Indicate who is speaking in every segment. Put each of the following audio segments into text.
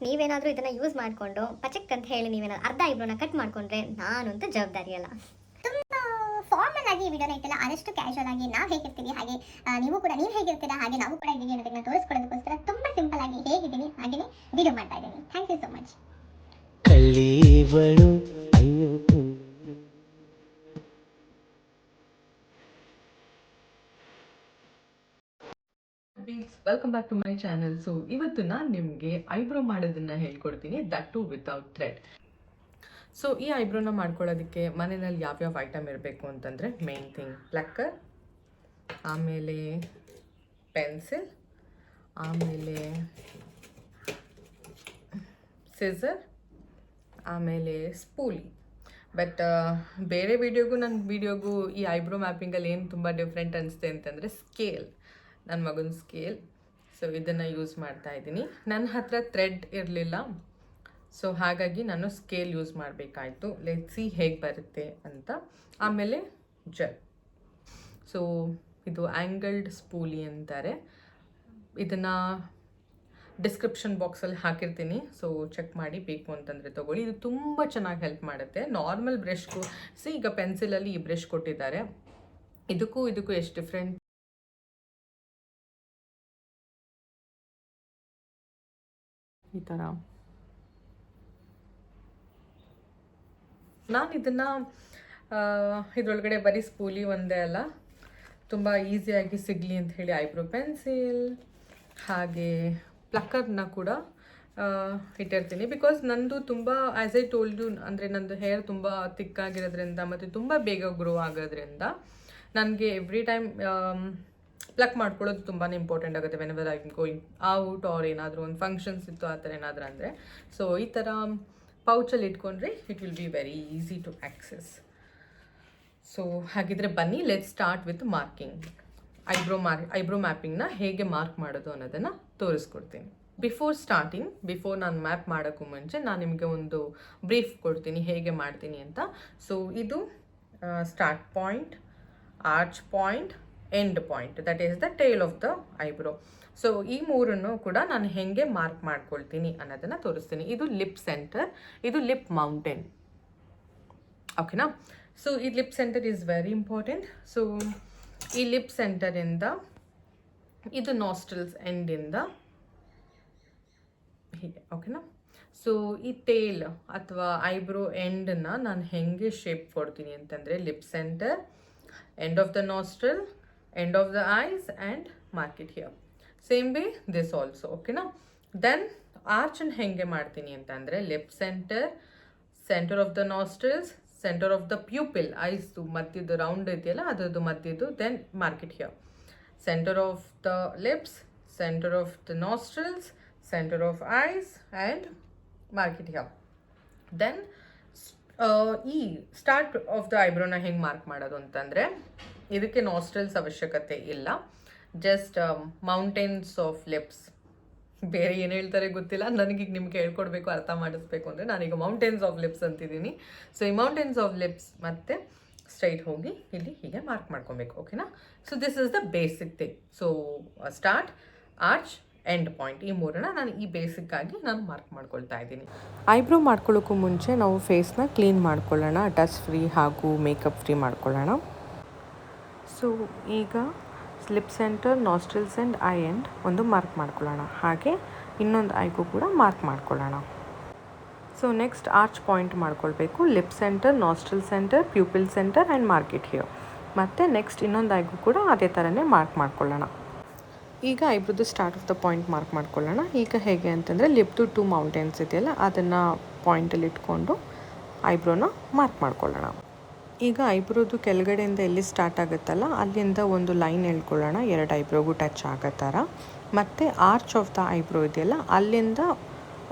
Speaker 1: ನೀವೇನಾದರೂ ಇದನ್ನು ಯೂಸ್ ಮಾಡಿಕೊಂಡು ಪಚಕ್ ಅಂತ ಹೇಳಿ ನೀವೇನಾದ್ರು ಅರ್ಧ ಐಬ್ರೋನ ಕಟ್ ಮಾಡಿಕೊಂಡ್ರೆ ನಾನಂತೂ ಜವಾಬ್ದಾರಿ ಅಲ್ಲ.
Speaker 2: ಫಾರ್ಮಲ್ ಆಗಿ ಈ ವಿಡಿಯೋನ ಇಟ್ಟಲ್ಲ, ಆದಷ್ಟು ಕ್ಯಾಶುವಲ್ ಆಗಿ ನಾವು ಹೇಗಿರ್ತೀವಿ ಹಾಗೆ ನೀವು ಹೇಗಿರ್ತೀರಾ ಹಾಗೆ ನಾವು ಕೂಡ ಇದೀವಿ ಅನ್ನೋದನ್ನ ತೋರಿಸ್ಕೊಳ್ಳೋದಕ್ಕೋಸ್ಕರ ತುಂಬಾ ಸಿಂಪಲ್ ಆಗಿ ಹೇಗಿದ್ದೀನಿ ಹಾಗೆಯೇ ವಿಡಿಯೋ ಮಾಡ್ತಾ ಇದ್ದೀನಿ. Thank you so much.
Speaker 3: Welcome back to my channel. So ಇವತ್ತು ನಾನು ನಿಮಗೆ ಐಬ್ರೋ ಮಾಡೋದನ್ನು ಹೇಳ್ಕೊಡ್ತೀನಿ, that too without thread. So ಈ ಐಬ್ರೋನ ಮಾಡ್ಕೊಳ್ಳೋದಕ್ಕೆ ಮನೆಯಲ್ಲಿ ಯಾವ್ಯಾವ ಐಟಮ್ ಇರಬೇಕು ಅಂತಂದರೆ, ಮೇನ್ ಥಿಂಗ್ ಪ್ಲಕ್ಕರ್, ಆಮೇಲೆ ಪೆನ್ಸಿಲ್, ಆಮೇಲೆ ಸಿಸರ್, ಆಮೇಲೆ ಸ್ಪೂಲಿ. ಬಟ್ ಬೇರೆ ವಿಡಿಯೋಗೂ ನನ್ನ ವಿಡಿಯೋಗೂ ಈ ಐಬ್ರೋ ಮ್ಯಾಪಿಂಗಲ್ಲಿ ಏನು ತುಂಬ ಡಿಫ್ರೆಂಟ್ ಅನಿಸುತ್ತೆ ಅಂತಂದರೆ ಸ್ಕೇಲ್, ನನ್ನ ಮಗನ ಸ್ಕೇಲ್. ಸೊ ಇದನ್ನು ಯೂಸ್ ಮಾಡ್ತಾ ಇದ್ದೀನಿ. ನನ್ನ ಹತ್ರ ಥ್ರೆಡ್ ಇರಲಿಲ್ಲ, ಸೊ ಹಾಗಾಗಿ ನಾನು ಸ್ಕೇಲ್ ಯೂಸ್ ಮಾಡಬೇಕಾಯ್ತು. ಲೆಟ್ಸ್ ಸಿ ಹೇಗೆ ಬರುತ್ತೆ ಅಂತ. ಆಮೇಲೆ ಜೆಲ್. ಸೊ ಇದು ಆ್ಯಂಗಲ್ಡ್ ಸ್ಪೂಲಿ ಅಂತಾರೆ. ಇದನ್ನು ಡಿಸ್ಕ್ರಿಪ್ಷನ್ ಬಾಕ್ಸಲ್ಲಿ ಹಾಕಿರ್ತೀನಿ, ಸೊ ಚೆಕ್ ಮಾಡಿ, ಬೇಕು ಅಂತಂದರೆ ತೊಗೊಳ್ಳಿ. ಇದು ತುಂಬ ಚೆನ್ನಾಗಿ ಹೆಲ್ಪ್ ಮಾಡುತ್ತೆ. ನಾರ್ಮಲ್ ಬ್ರಷ್ಗೂ ಈಗ ಪೆನ್ಸಿಲಲ್ಲಿ ಈ ಬ್ರಷ್ ಕೊಟ್ಟಿದ್ದಾರೆ, ಇದಕ್ಕೂ ಎಷ್ಟು ಡಿಫ್ರೆಂಟ್. ಈ ಥರ ನಾನು ಇದನ್ನು ಇದರೊಳಗಡೆ ಬರೀ ಸ್ಪೂಲಿ ಒಂದೇ ಅಲ್ಲ, ತುಂಬ ಈಸಿಯಾಗಿ ಸಿಗಲಿ ಅಂತ ಹೇಳಿ ಐಬ್ರೋ ಪೆನ್ಸಿಲ್ ಹಾಗೆ ಪ್ಲಕ್ಕರ್ನ ಕೂಡ ಇಟ್ಟಿರ್ತೀನಿ. ಬಿಕಾಸ್ ನಂದು ತುಂಬ ಆ್ಯಸ್ ಐ ಟೋಲ್ಡ್ ಯು, ಅಂದರೆ ನಂದು ಹೇರ್ ತುಂಬ ತಿಕ್ಕಾಗಿರೋದ್ರಿಂದ ಮತ್ತು ತುಂಬ ಬೇಗ ಗ್ರೋ ಆಗೋದ್ರಿಂದ ನನಗೆ ಎವ್ರಿ ಟೈಮ್ ಪ್ಲಕ್ ಮಾಡ್ಕೊಳ್ಳೋದು ತುಂಬಾ ಇಂಪಾರ್ಟೆಂಟ್ ಆಗುತ್ತೆ. Whenever I going out or ಏನಾದರೂ ಒಂದು ಫಂಕ್ಷನ್ಸ್ ಇತ್ತು ಆ ಥರ ಏನಾದರೂ ಅಂದರೆ. ಸೊ ಈ ಥರ ಪೌಚಲ್ಲಿ ಇಟ್ಕೊಂಡ್ರೆ it will be very easy to access. So ಹಾಗಿದ್ರೆ ಬನ್ನಿ, let start with marking. Eyebrow ಮ್ಯಾಪಿಂಗ್ನ ಹೇಗೆ ಮಾರ್ಕ್ ಮಾಡೋದು ಅನ್ನೋದನ್ನು ತೋರಿಸ್ಕೊಡ್ತೀನಿ. ಬಿಫೋರ್ ನಾನು ಮ್ಯಾಪ್ ಮಾಡೋಕ್ಕೂ ಮುಂಚೆ ನಾನು ನಿಮಗೆ ಒಂದು ಬ್ರೀಫ್ ಕೊಡ್ತೀನಿ ಹೇಗೆ ಮಾಡ್ತೀನಿ ಅಂತ. ಸೊ ಇದು start point, arch point, end point, that is the tail of the eyebrow. So ಈ ಮೂರನ್ನು ಕೂಡ ನಾನು ಹೇಗೆ ಮಾರ್ಕ್ ಮಾಡ್ಕೊಳ್ತೀನಿ ಅನ್ನೋದನ್ನು ತೋರಿಸ್ತೀನಿ. ಇದು ಲಿಪ್ ಸೆಂಟರ್, ಇದು ಲಿಪ್ ಮೌಂಟೇನ್, ಓಕೆನಾ. ಸೊ ಈ lip centre is very important. So ಈ ಲಿಪ್ ಸೆಂಟರಿಂದ ಇದು ನಾಸ್ಟ್ರಲ್ಸ್ ಎಂಡಿಂದ ಹೀಗೆ, ಓಕೆನಾ. ಸೊ ಈ ಟೇಲ್ ಅಥವಾ ಐಬ್ರೋ ಎಂಡನ್ನು ನಾನು ಹೇಗೆ ಶೇಪ್ ಕೊಡ್ತೀನಿ ಅಂತಂದರೆ, lip centre, end of the nostril, end of the eyes and mark it here. Same way this also, okay na. Then arch and henge ಮಾಡ್ತೀನಿ ಅಂತಂದರೆ lip centre, centre of the nostrils, centre of the pupil, ಐಸ್ದು ಮಧ್ಯದ round ಇದೆಯಲ್ಲ ಅದರದ್ದು ಮಧ್ಯದ್ದು, then mark it here. Centre of the lips, centre of the nostrils, centre of eyes and mark it here. Then ಈ start of the ಐಬ್ರೋನ ಹೆಂಗೆ mark ಮಾಡೋದು ಅಂತಂದರೆ, ಇದಕ್ಕೆ ನಾಸ್ಟ್ರಲ್ಸ್ ಅವಶ್ಯಕತೆ ಇಲ್ಲ, ಜಸ್ಟ್ ಮೌಂಟೇನ್ಸ್ ಆಫ್ ಲಿಪ್ಸ್. ಬೇರೆ ಏನು ಹೇಳ್ತಾರೆ ಗೊತ್ತಿಲ್ಲ, ನನಗೀಗ ನಿಮ್ಗೆ ಹೇಳ್ಕೊಡ್ಬೇಕು, ಅರ್ಥ ಮಾಡಿಸ್ಬೇಕು ಅಂದರೆ ನಾನೀಗ ಮೌಂಟೇನ್ಸ್ ಆಫ್ ಲಿಪ್ಸ್ ಅಂತಿದ್ದೀನಿ. ಸೊ ಈ ಮೌಂಟೇನ್ಸ್ ಆಫ್ ಲಿಪ್ಸ್ ಮತ್ತು ಸ್ಟ್ರೈಟ್ ಹೋಗಿ ಇಲ್ಲಿ ಹೀಗೆ ಮಾರ್ಕ್ ಮಾಡ್ಕೊಬೇಕು, ಓಕೆನಾ. So this is the basic thing. So start, arch, end point, ಈ ಮೂರನ್ನ ನಾನು ಈ ಬೇಸಿಕ್ಕಾಗಿ ನಾನು ಮಾರ್ಕ್ ಮಾಡ್ಕೊಳ್ತಾ ಇದ್ದೀನಿ.
Speaker 4: ಐಬ್ರೋ ಮಾಡ್ಕೊಳ್ಳೋಕ್ಕೂ ಮುಂಚೆ ನಾವು ಫೇಸ್ನ ಕ್ಲೀನ್ ಮಾಡ್ಕೊಳ್ಳೋಣ, ಡಸ್ಟ್ ಫ್ರೀ ಹಾಗೂ ಮೇಕಪ್ ಫ್ರೀ ಮಾಡ್ಕೊಳ್ಳೋಣ. ಸೊ ಈಗ lip centre, nostrils and eye end ಒಂದು ಮಾರ್ಕ್ ಮಾಡ್ಕೊಳ್ಳೋಣ, ಹಾಗೆ ಇನ್ನೊಂದು ಐಗೂ ಕೂಡ ಮಾರ್ಕ್ ಮಾಡ್ಕೊಳ್ಳೋಣ. ಸೊ ನೆಕ್ಸ್ಟ್ ಆರ್ಚ್ ಪಾಯಿಂಟ್ ಮಾಡ್ಕೊಳ್ಬೇಕು, lip centre, nostril centre, pupil centre and mark it here. ಮತ್ತು ನೆಕ್ಸ್ಟ್ ಇನ್ನೊಂದು ಐಗೂ ಕೂಡ ಅದೇ ಥರನೇ ಮಾರ್ಕ್ ಮಾಡ್ಕೊಳ್ಳೋಣ. ಈಗ ಐಬ್ರೋದು start of the point mark ಮಾಡ್ಕೊಳ್ಳೋಣ. ಈಗ ಹೇಗೆ ಅಂತಂದರೆ, ಲಿಪ್ದು 2 ಮೌಂಟೇನ್ಸ್ ಇದೆಯಲ್ಲ ಅದನ್ನು ಪಾಯಿಂಟಲ್ಲಿ ಇಟ್ಕೊಂಡು ಐಬ್ರೋನ ಮಾರ್ಕ್ ಮಾಡ್ಕೊಳ್ಳೋಣ. ಈಗ ಐಬ್ರೋದು ಕೆಳಗಡೆಯಿಂದ ಎಲ್ಲಿ ಸ್ಟಾರ್ಟ್ ಆಗುತ್ತಲ್ಲ ಅಲ್ಲಿಂದ ಒಂದು ಲೈನ್ ಎಳ್ಕೊಳ್ಳೋಣ, 2 ಐಬ್ರೋಗೂ ಟಚ್ ಆಗೋ ಥರ. ಮತ್ತು ಆರ್ಚ್ ಆಫ್ ದ ಐಬ್ರೋ ಇದೆಯಲ್ಲ ಅಲ್ಲಿಂದ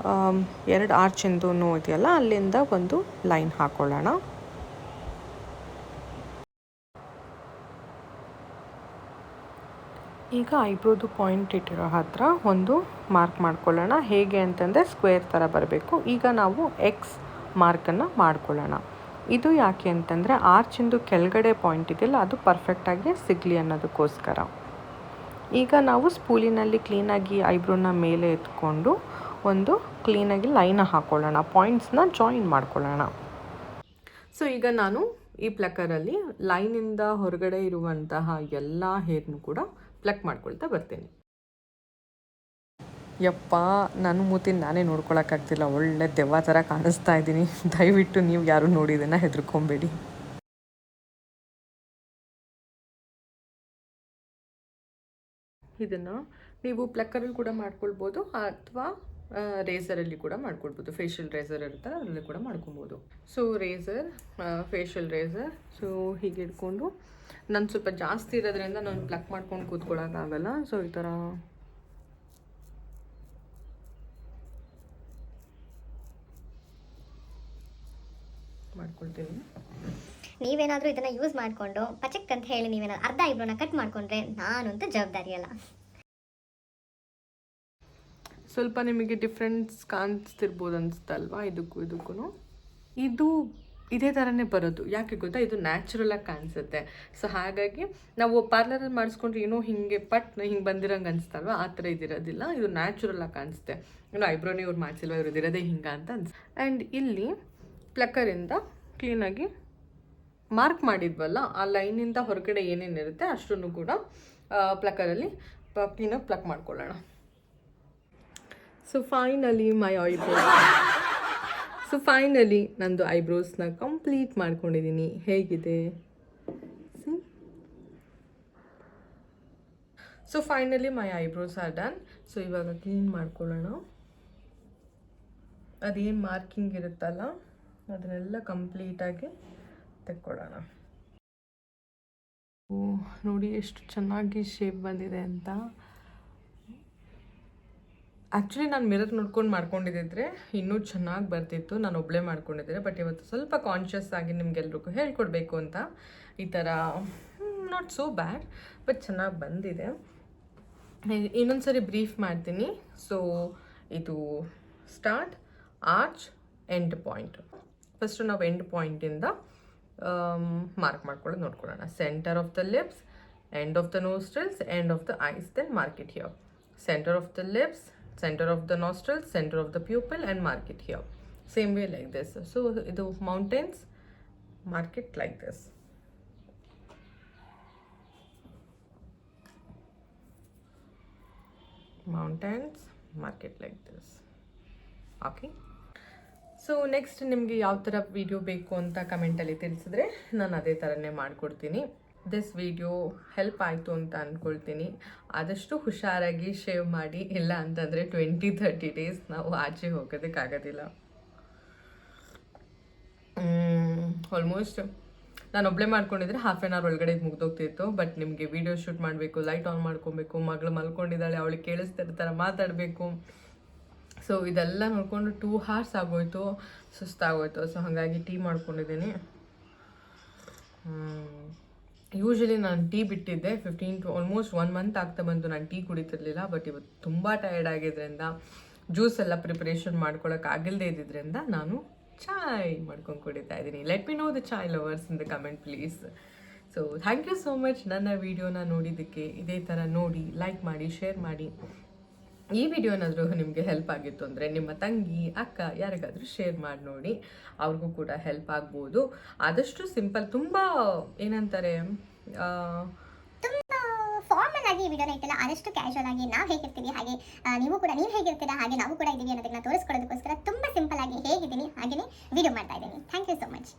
Speaker 4: 2 ಆರ್ಚಿಂದು ಇದೆಯಲ್ಲ ಅಲ್ಲಿಂದ ಒಂದು ಲೈನ್ ಹಾಕ್ಕೊಳ್ಳೋಣ. ಈಗ ಐಬ್ರೋದು ಪಾಯಿಂಟ್ ಇಟ್ಟಿರೋ ಹತ್ರ ಒಂದು ಮಾರ್ಕ್ ಮಾಡ್ಕೊಳ್ಳೋಣ. ಹೇಗೆ ಅಂತಂದರೆ ಸ್ಕ್ವೇರ್ ಥರ ಬರಬೇಕು. ಈಗ ನಾವು ಎಕ್ಸ್ ಮಾರ್ಕನ್ನು ಮಾಡ್ಕೊಳ್ಳೋಣ. ಇದು ಯಾಕೆ ಅಂತಂದರೆ ಆರ್ಚಿಂದು ಕೆಳಗಡೆ ಪಾಯಿಂಟ್ ಇದೆಯಲ್ಲ ಅದು ಪರ್ಫೆಕ್ಟಾಗಿ ಸಿಗಲಿ ಅನ್ನೋದಕ್ಕೋಸ್ಕರ. ಈಗ ನಾವು ಸ್ಪೂಲಿನಲ್ಲಿ ಕ್ಲೀನಾಗಿ ಐಬ್ರೋನ ಮೇಲೆ ಎತ್ಕೊಂಡು ಒಂದು ಕ್ಲೀನಾಗಿ ಲೈನ ಹಾಕ್ಕೊಳ್ಳೋಣ, ಪಾಯಿಂಟ್ಸ್ನ ಜಾಯಿನ್ ಮಾಡ್ಕೊಳ್ಳೋಣ. ಸೊ ಈಗ ನಾನು ಈ ಪ್ಲಕ್ಕರಲ್ಲಿ ಲೈನಿಂದ ಹೊರಗಡೆ ಇರುವಂತಹ ಎಲ್ಲ ಹೇರ್ನು ಕೂಡ ಪ್ಲಕ್ ಮಾಡ್ಕೊಳ್ತಾ ಬರ್ತೀನಿ. ಯಪ್ಪ, ನನ್ನ ಮೂತಿನ ನಾನೇ ನೋಡ್ಕೊಳಕ್ಕಾಗ್ತಿಲ್ಲ, ಒಳ್ಳೆ ದೆವ್ವ ಥರ ಕಾಣಿಸ್ತಾ ಇದ್ದೀನಿ. ದಯವಿಟ್ಟು ನೀವು ಯಾರು ನೋಡಿದ್ದನ್ನ ಹೆದರ್ಕೊಂಬೇಡಿ. ಇದನ್ನು ನೀವು ಪ್ಲಕ್ಕರಲ್ಲಿ ಕೂಡ ಮಾಡ್ಕೊಳ್ಬೋದು ಅಥವಾ ರೇಸರಲ್ಲಿ ಕೂಡ ಮಾಡ್ಕೊಳ್ಬೋದು. ಫೇಶಿಯಲ್ ರೇಸರ್ ಇರುತ್ತಲ್ಲ ಅದರಲ್ಲಿ ಕೂಡ ಮಾಡ್ಕೊಬೋದು. So razor, facial razor, so ಹೀಗೆ ಇಟ್ಕೊಂಡು ನಾನು ಸ್ವಲ್ಪ ಜಾಸ್ತಿ ಇರೋದ್ರಿಂದ ನಾನು ಪ್ಲಕ್ ಮಾಡ್ಕೊಂಡು ಕೂತ್ಕೊಳ್ಳೋಕ್ಕಾಗಲ್ಲ. ಸೊ ಈ ಥರ ಮಾಡ್ಕೊಳ್ತೀನಿ.
Speaker 1: ನೀವೇನಾದರೂ ಇದನ್ನು ಯೂಸ್ ಮಾಡಿಕೊಂಡು ಪಚಕ್ ಅಂತ ಹೇಳಿ ನೀವೇನಾದ್ರು ಅರ್ಧ ಐಬ್ರೋನ ಕಟ್ ಮಾಡಿಕೊಂಡ್ರೆ ನಾನಂತೂ ಜವಾಬ್ದಾರಿ ಅಲ್ಲ.
Speaker 4: ಸ್ವಲ್ಪ ನಿಮಗೆ ಡಿಫ್ರೆನ್ಸ್ ಕಾಣಿಸ್ತಿರ್ಬೋದು ಅನಿಸ್ತಲ್ವಾ ಇದಕ್ಕೂ. ಇದು ಇದೇ ಥರನೇ ಬರೋದು. ಯಾಕೆ ಗೊತ್ತಾ, ಇದು ನ್ಯಾಚುರಲಾಗಿ ಕಾಣಿಸುತ್ತೆ. ಸೊ ಹಾಗಾಗಿ ನಾವು ಪಾರ್ಲರಲ್ಲಿ ಮಾಡಿಸ್ಕೊಂಡ್ರೆ ಏನೋ ಹಿಂಗೆ ಹಿಂಗೆ ಬಂದಿರೋಂಗೆ ಅನಿಸ್ತಲ್ವ, ಆ ಥರ ಇದಿರೋದಿಲ್ಲ. ಇದು ನ್ಯಾಚುರಲಾಗಿ ಕಾಣಿಸುತ್ತೆ. ಏನೋ ಐಬ್ರೋನೇ ಇವ್ರು ಮಾಡಿಸಿಲ್ವ, ಇವ್ರದ್ದು ಇರೋದೇ ಹಿಂಗೆ ಅಂತ ಆ್ಯಂಡ್ ಇಲ್ಲಿ ಪ್ಲಕ್ಕರಿಂದ ಕ್ಲೀನಾಗಿ ಮಾರ್ಕ್ ಮಾಡಿದ್ವಲ್ಲ, ಆ ಲೈನಿಂದ ಹೊರಗಡೆ ಏನೇನಿರುತ್ತೆ ಅಷ್ಟನ್ನು ಕೂಡ ಪ್ಲಕ್ಕರಲ್ಲಿ ಕ್ಲೀನಾಗಿ ಪ್ಲಕ್ ಮಾಡ್ಕೊಳ್ಳೋಣ. ಸೊ ಫೈನಲಿ ನಂದು ಐಬ್ರೋಸ್ನ ಕಂಪ್ಲೀಟ್ ಮಾಡ್ಕೊಂಡಿದ್ದೀನಿ. ಹೇಗಿದೆ? So finally my eyebrows are done. So ಇವಾಗ ಕ್ಲೀನ್ ಮಾಡ್ಕೊಳ್ಳೋಣ. ಅದೇನು ಮಾರ್ಕಿಂಗ್ ಇರುತ್ತಲ್ಲ ಅದನ್ನೆಲ್ಲ ಕಂಪ್ಲೀಟಾಗಿ ತೆಕ್ಕೊಳ್ಳೋಣ. ನೋಡಿ ಎಷ್ಟು ಚೆನ್ನಾಗಿ ಶೇಪ್ ಬಂದಿದೆ ಅಂತ. ಆ್ಯಕ್ಚುಲಿ ನಾನು ಮಿರರ್ ನೋಡ್ಕೊಂಡು ಮಾಡ್ಕೊಂಡಿದ್ದಿದ್ರೆ ಇನ್ನೂ ಚೆನ್ನಾಗಿ ಬರ್ತಿತ್ತು, ನಾನು ಒಬ್ಬಳೇ ಮಾಡ್ಕೊಂಡಿದ್ದೆ. ಬಟ್ ಇವತ್ತು ಸ್ವಲ್ಪ ಕಾನ್ಷಿಯಸ್ ಆಗಿ ನಿಮ್ಗೆಲ್ರಿಗೂ ಹೇಳ್ಕೊಡ್ಬೇಕು ಅಂತ ಈ ಥರ ನಾಟ್ ಸೋ ಬ್ಯಾಡ್ ಬಟ್ ಚೆನ್ನಾಗಿ ಬಂದಿದೆ. ಇನ್ನೊಂದು ಸರಿ ಬ್ರೀಫ್ ಮಾಡ್ತೀನಿ. ಸೊ ಇದು start, arch, end point. First ನಾವು ಎಂಡ್ ಪಾಯಿಂಟಿಂದ ಮಾರ್ಕ್ ಮಾಡ್ಕೊಳ್ಳೋದು ನೋಡ್ಕೊಳ್ಳೋಣ. Centre of the lips, end of the nostrils, end of the eyes, then mark it here. Center of the lips, center of the nostrils, center of the pupil, and mark it here. Same way like this. So the mountains, mark it like this. Mountains, mark it like this. Okay. So next ನಿಮಗೆ ಯಾವ ಥರ video ಬೇಕು ಅಂತ ಕಮೆಂಟಲ್ಲಿ ತಿಳಿಸಿದ್ರೆ ನಾನು ಅದೇ ಥರನೇ ಮಾಡಿಕೊಡ್ತೀನಿ. ದಿಸ್ ವಿಡಿಯೋ ಹೆಲ್ಪ್ ಆಯಿತು ಅಂತ ಅಂದ್ಕೊಳ್ತೀನಿ. ಆದಷ್ಟು ಹುಷಾರಾಗಿ ಶೇವ್ ಮಾಡಿ, ಇಲ್ಲ ಅಂತಂದರೆ 20-30 ಡೇಸ್ ನಾವು ಆಚೆ ಹೋಗೋದಕ್ಕಾಗೋದಿಲ್ಲ. ಆಲ್ಮೋಸ್ಟ್ ನಾನು ಒಬ್ಬಳೇ ಮಾಡ್ಕೊಂಡಿದ್ರೆ ಹಾಫ್ ಆನ್ ಅವರ್ ಒಳಗಡೆ ಮುಗ್ದೋಗ್ತಿತ್ತು. ಬಟ್ ನಿಮಗೆ ವಿಡಿಯೋ ಶೂಟ್ ಮಾಡಬೇಕು, ಲೈಟ್ ಆನ್ ಮಾಡ್ಕೊಬೇಕು, ಮಗಳು ಮಲ್ಕೊಂಡಿದ್ದಾಳೆ, ಅವಳಿಗೆ ಕೇಳಿಸ್ತಿರ್ತಾರೆ, ಮಾತಾಡಬೇಕು. ಸೊ ಇದೆಲ್ಲ ನೋಡಿಕೊಂಡು 2 hours ಆಗೋಯ್ತು, ಸುಸ್ತಾಗೋಯ್ತು. ಸೊ ಹಾಗಾಗಿ ಟೀ ಮಾಡ್ಕೊಂಡಿದ್ದೀನಿ. ಯೂಶ್ವಲಿ ನಾನು ಟೀ ಬಿಟ್ಟಿದ್ದೆ 15 to ಆಲ್ಮೋಸ್ಟ್ 1 month ಆಗ್ತಾ ಬಂತು ನಾನು ಟೀ ಕುಡಿತಿರ್ಲಿಲ್ಲ. ಬಟ್ ಇವತ್ತು ತುಂಬ ಟಯರ್ಡ್ ಆಗಿದ್ದರಿಂದ, ಜ್ಯೂಸ್ ಎಲ್ಲ ಪ್ರಿಪ್ರೇಷನ್ ಮಾಡ್ಕೊಳಕ್ಕೆ ಆಗಿಲ್ಲದೆ ಇದ್ದಿದ್ದರಿಂದ ನಾನು ಚಾಯ್ ಮಾಡ್ಕೊಂಡು ಕುಡಿತಾ ಇದ್ದೀನಿ. Let me know the chai lovers in the comment please. So thank you so much ನನ್ನ ವಿಡಿಯೋನ ನೋಡಿದ್ದಕ್ಕೆ. ಇದೇ ಥರ ನೋಡಿ, ಲೈಕ್ ಮಾಡಿ, ಶೇರ್ ಮಾಡಿ. ಈ ವಿಡಿಯೋ ಏನಾದರೂ ನಿಮಗೆ ಹೆಲ್ಪ್ ಆಗಿತ್ತು ಅಂದರೆ ನಿಮ್ಮ ತಂಗಿ, ಅಕ್ಕ ಯಾರಿಗಾದರೂ ಶೇರ್ ಮಾಡಿ ನೋಡಿ, ಅವ್ರಿಗೂ ಕೂಡ ಹೆಲ್ಪ್ ಆಗ್ಬೋದು. ಆದಷ್ಟು ಸಿಂಪಲ್, ತುಂಬ ಏನಂತಾರೆ,
Speaker 2: ತುಂಬ ಫಾರ್ಮಲ್ ಆಗಿ ಈ ವಿಡಿಯೋನ ಇಟ್ಟಿಲ್ಲ, ಆದಷ್ಟು ಕ್ಯಾಶುವಲ್ ಆಗಿ ನಾವು ಹೇಗಿರ್ತೀವಿ ಹಾಗೆ ನೀವು ಹೇಗಿರ್ತೀರಾ ಹಾಗೆ ನಾವು ಕೂಡ ಇದ್ದೀವಿ ಅನ್ನೋದನ್ನ ತೋರಿಸ್ಕೊಳ್ಳೋದಕ್ಕೋಸ್ಕರ ತುಂಬ ಸಿಂಪಲ್ ಆಗಿ ಹೇಗಿದ್ದೀನಿ ಹಾಗೆಯೇ ವಿಡಿಯೋ ಮಾಡ್ತಾ ಇದ್ದೀನಿ. Thank you so much.